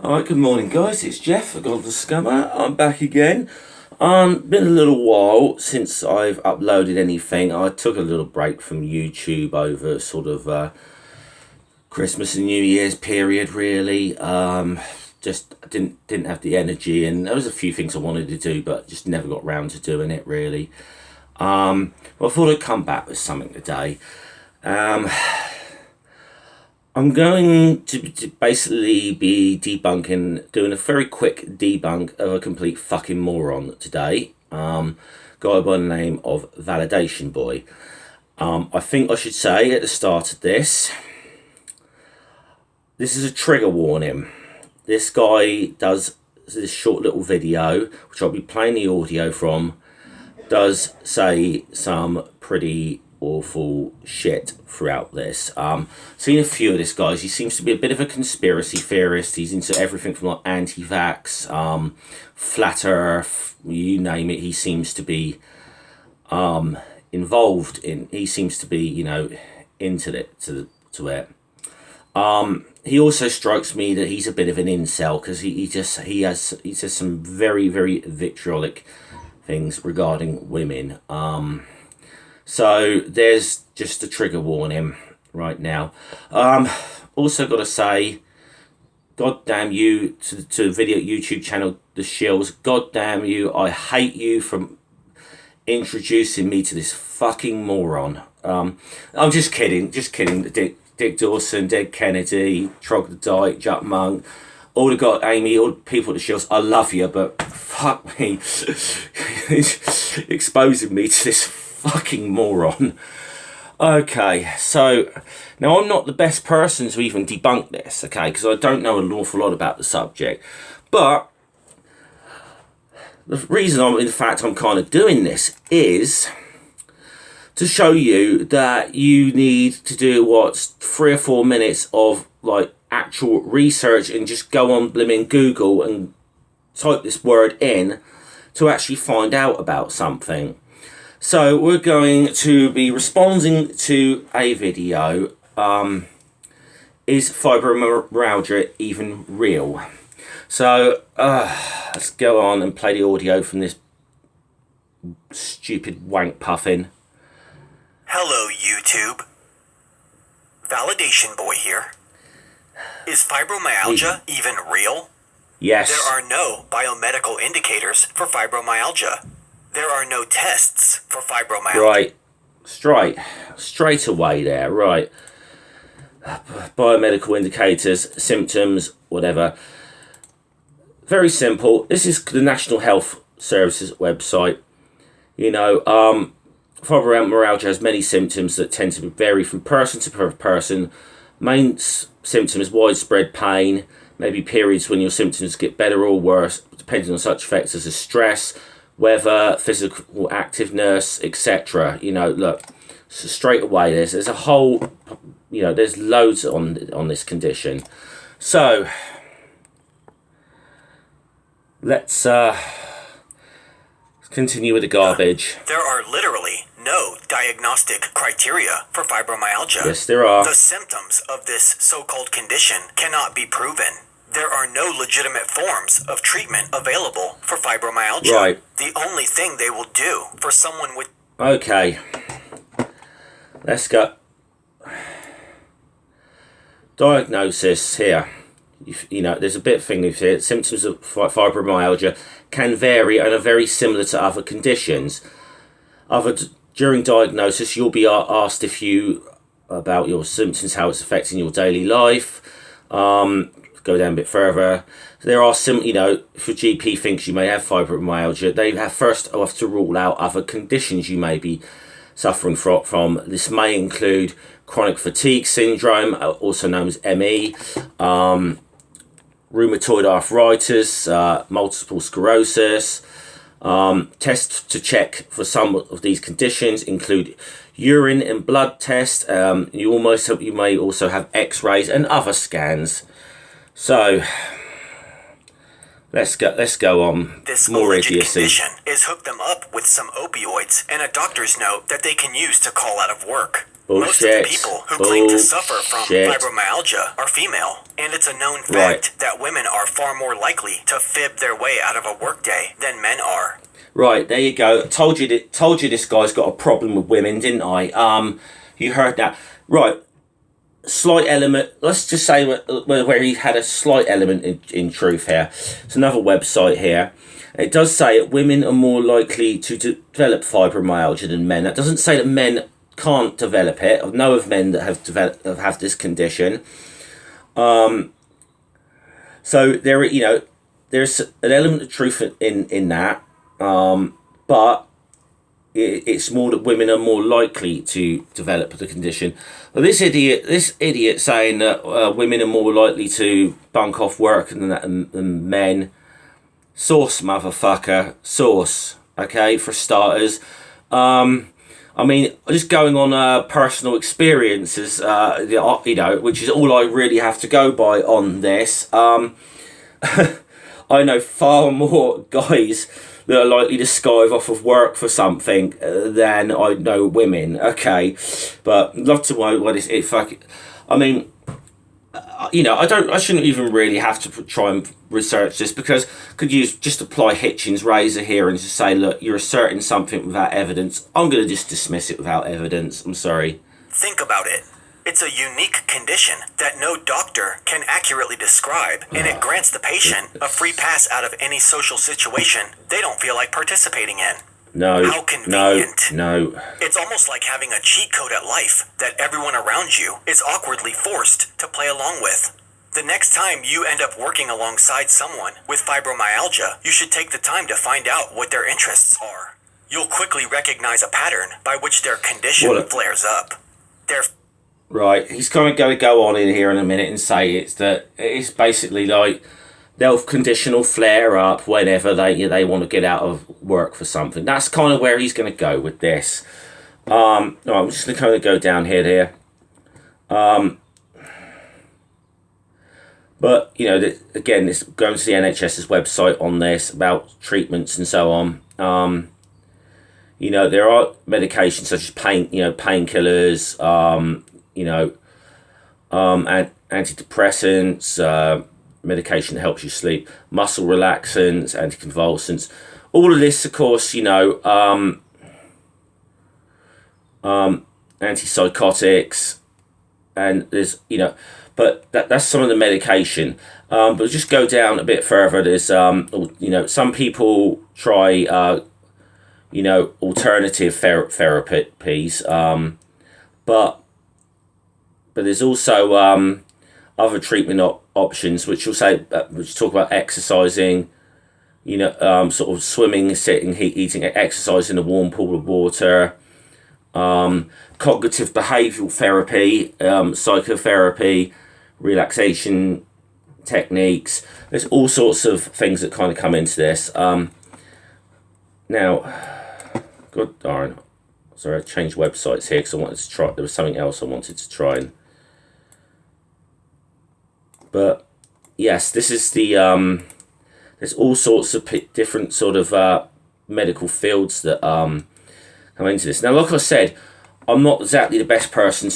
Alright, good morning guys, it's Jeff, the Golden Scummer. I'm back again. Been a little while since I've uploaded anything. I took a little break from YouTube over sort of Christmas and New Year's period really. Just didn't have the energy, and there was a few things I wanted to do but just never got round to doing it really. Well, I thought I'd come back with something today. I'm going to basically be debunking, doing a very quick debunk of a complete fucking moron today. Guy by the name of Validation Boy. I think I should say at the start of this is a trigger warning. This guy does this short little video, which I'll be playing the audio from, does say some pretty awful shit throughout this. Seen a few of this guys. He seems to be a bit of a conspiracy theorist. He's into everything from like anti-vax, flat earth, you name it. He seems to be involved in, he seems to be, you know, into it, to it. He also strikes me that he's a bit of an incel, because he says some very vitriolic things regarding women. So there's just a trigger warning right now. Also got to say, God damn you to the video YouTube channel, The Shills. God damn you, I hate you for introducing me to this fucking moron. I'm just kidding. Dick Dawson, Dead Kennedy, Troglodyte, Jack Monk, all the Amy, all the people at The Shills. I love you, but fuck me, exposing me to this fucking moron. Okay, so now I'm not the best person to even debunk this, okay, because I don't know an awful lot about the subject, but the reason I'm kind of doing this is to show you that you need to do what's 3 or 4 minutes of like actual research and just go on blimmin' Google and type this word in to actually find out about something. So we're going to be responding to a video, is fibromyalgia even real? So let's go on and play the audio from this stupid wank puffin. Hello YouTube, Validation Boy here. Is fibromyalgia even real? Yes. There are no biomedical indicators for fibromyalgia. There are no tests for fibromyalgia. Right, straight away there, right. Biomedical indicators, symptoms, whatever. Very simple. This is the National Health Services website. You know, fibromyalgia has many symptoms that tend to vary from person to person. Main symptoms: widespread pain, maybe periods when your symptoms get better or worse, depending on such factors as stress, weather, physical activeness, etc. You know, look, so straight away there's a whole, you know, there's loads on this condition. So let's continue with the garbage. There are literally no diagnostic criteria for fibromyalgia. Yes, there are. The symptoms of this so-called condition cannot be proven. There are no legitimate forms of treatment available for fibromyalgia. Right. The only thing they will do for someone with... Okay. Let's go. Diagnosis here. You know, there's a bit of thing here. Symptoms of fibromyalgia can vary and are very similar to other conditions. During diagnosis, you'll be asked about your symptoms, how it's affecting your daily life. Go down a bit further. There are some, you know, if your GP thinks you may have fibromyalgia, they have to rule out other conditions you may be suffering from. This may include chronic fatigue syndrome, also known as ME, rheumatoid arthritis, multiple sclerosis. Tests to check for some of these conditions include urine and blood tests. You may also have X-rays and other scans. So let's go on. This More alleged idiocy. condition is hook them up with some opioids and a doctor's note that they can use to call out of work. Most of the people who claim to suffer from fibromyalgia are female, and it's a known fact that women are far more likely to fib their way out of a workday than men are. Right, there you go. Told you this guy's got a problem with women, didn't I? You heard that. Right. Slight element, let's just say where he had a slight element in truth here. It's another website here. It does say that women are more likely to develop fibromyalgia than men. That doesn't say that men can't develop it. I know of men that have this condition. So there, there's an element of truth in that. But it's more that women are more likely to develop the condition. Well, this idiot saying that women are more likely to bunk off work than men. Source, motherfucker. Source. Okay, for starters. I mean, just going on personal experiences, which is all I really have to go by on this. I know far more guys that are likely to skive off of work for something than I know women. Okay, but I'd love to know what it fuck. I mean, I shouldn't even really have to try and research this, because I could just apply Hitchens' razor here and just say, look, you're asserting something without evidence. I'm going to just dismiss it without evidence. I'm sorry. Think about it. It's a unique condition that no doctor can accurately describe, and it grants the patient a free pass out of any social situation they don't feel like participating in. No. How convenient. No. It's almost like having a cheat code at life that everyone around you is awkwardly forced to play along with. The next time you end up working alongside someone with fibromyalgia, you should take the time to find out what their interests are. You'll quickly recognize a pattern by which their condition flares up. Right, he's kind of going to go on in here in a minute and say it's basically like they'll conditional flare up whenever they want to get out of work for something. That's kind of where he's going to go with this. I'm just going to kind of go down here. But again, this going to the NHS's website on this about treatments and so on. There are medications such as painkillers. Antidepressants, medication that helps you sleep, muscle relaxants, anticonvulsants. All of this, of course, antipsychotics, and there's, but that's some of the medication. But just go down a bit further. There's, some people try, alternative therapies, but there's also other treatment options, which talk about exercising, sort of swimming, sitting, eating, exercise in a warm pool of water, cognitive behavioural therapy, psychotherapy, relaxation techniques. There's all sorts of things that kind of come into this. Now, God darn. Sorry, I changed websites here because I wanted to try. There was something else I wanted to try and. But yes, this is the. There's all sorts of different sort of medical fields that come into this. Now, like I said, I'm not exactly the best person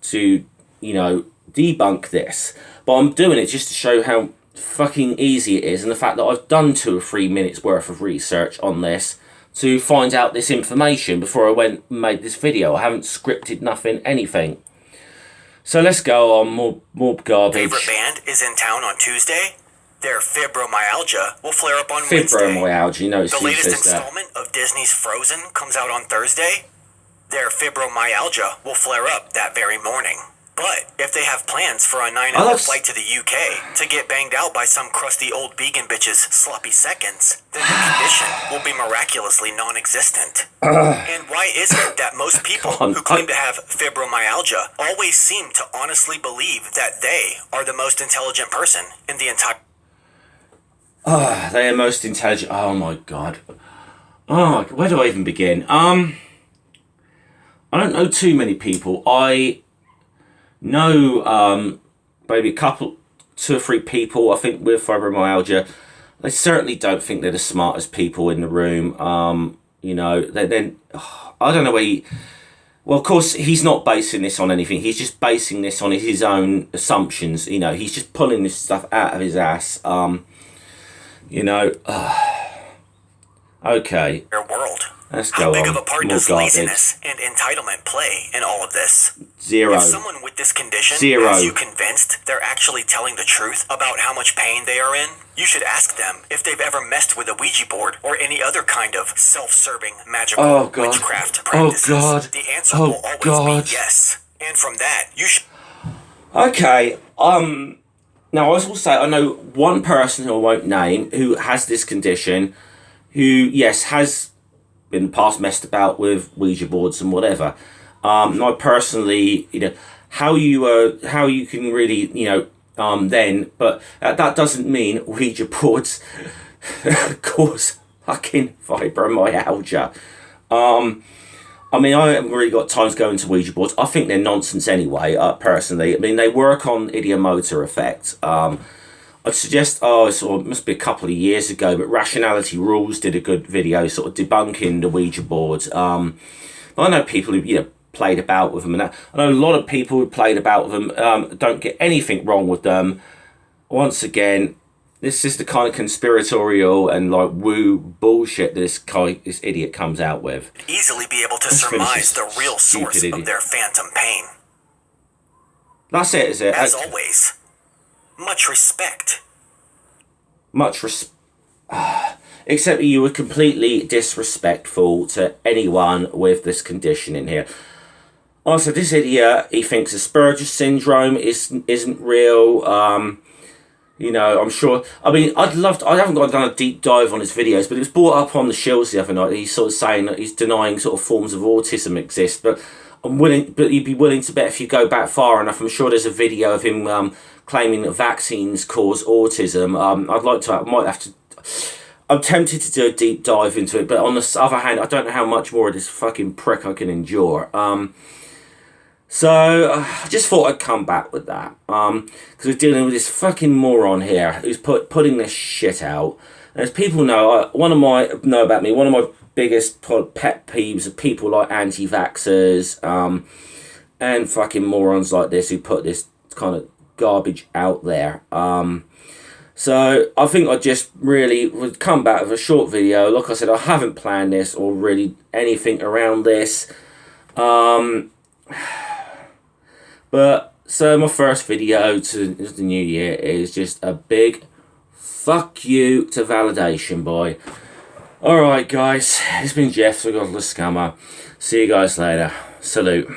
to debunk this, but I'm doing it just to show how fucking easy it is, and the fact that I've done 2 or 3 minutes worth of research on this to find out this information before I went and made this video. I haven't scripted nothing, anything. So let's go on, more garbage. Favorite band is in town on Tuesday. Their fibromyalgia will flare up on Wednesday. Fibromyalgia, the latest installment of Disney's Frozen comes out on Thursday. Their fibromyalgia will flare up that very morning. But if they have plans for a 9-hour flight to the UK to get banged out by some crusty old vegan bitch's sloppy seconds, then the condition will be miraculously non-existent. And why is it that most people who claim to have fibromyalgia always seem to honestly believe that they are the most intelligent person in the entire... They are most intelligent. Oh my god. Oh, where do I even begin? I don't know too many people. I know maybe a couple, 2 or 3 people, I think, with fibromyalgia. They certainly don't think they're the smartest people in the room. I don't know Well, of course, he's not basing this on anything. He's just basing this on his own assumptions. You know, he's just pulling this stuff out of his ass. You know, okay. Their world. Let's go on. How big of a part More does garbage. laziness and entitlement play in all of this? Zero. If someone with this condition Zero. has you convinced they're actually telling the truth about how much pain they are in, you should ask them if they've ever messed with a Ouija board or any other kind of self-serving magical witchcraft practices. Oh, God. The answer Oh, will always God. be yes. And from that, you should... Okay, now I will say, I know one person who I won't name who has this condition, who, yes, has in the past messed about with Ouija boards and whatever. And I personally, you know, how you can really, you know, then, but that doesn't mean Ouija boards cause fucking fibromyalgia. I mean, I haven't really got time to go into Ouija boards. I think they're nonsense anyway, personally. I mean, they work on idiomotor effect. I'd suggest, it must be a couple of years ago, but Rationality Rules did a good video sort of debunking the Ouija boards. I know people who, you know, played about with them, and that. I know a lot of people who played about with them don't get anything wrong with them. Once again, this is the kind of conspiratorial and like woo bullshit that this idiot comes out with. Easily be able to surmise the real source of their phantom pain. That's it, is it? As always, much respect. Except you were completely disrespectful to anyone with this condition in here. Also, this idiot, he thinks Asperger's syndrome isn't real. You know, I'm sure. I mean, I haven't done a deep dive on his videos, but it was brought up on the Shills the other night. He's sort of saying that he's denying sort of forms of autism exist, but you'd be willing to bet if you go back far enough, I'm sure there's a video of him claiming that vaccines cause autism. I'm tempted to do a deep dive into it, but on the other hand, I don't know how much more of this fucking prick I can endure. So I just thought I'd come back with that, because we're dealing with this fucking moron here who's putting this shit out. And as people know, one of my biggest pet peeves are people like anti-vaxxers, and fucking morons like this who put this kind of garbage out there. So I think I just really would come back with a short video. Like I said, I haven't planned this or really anything around this. But so my first video to the new year is just a big fuck you to validation, boy. Alright guys, it's been Jeff, the Godless Scammer. See you guys later. Salute.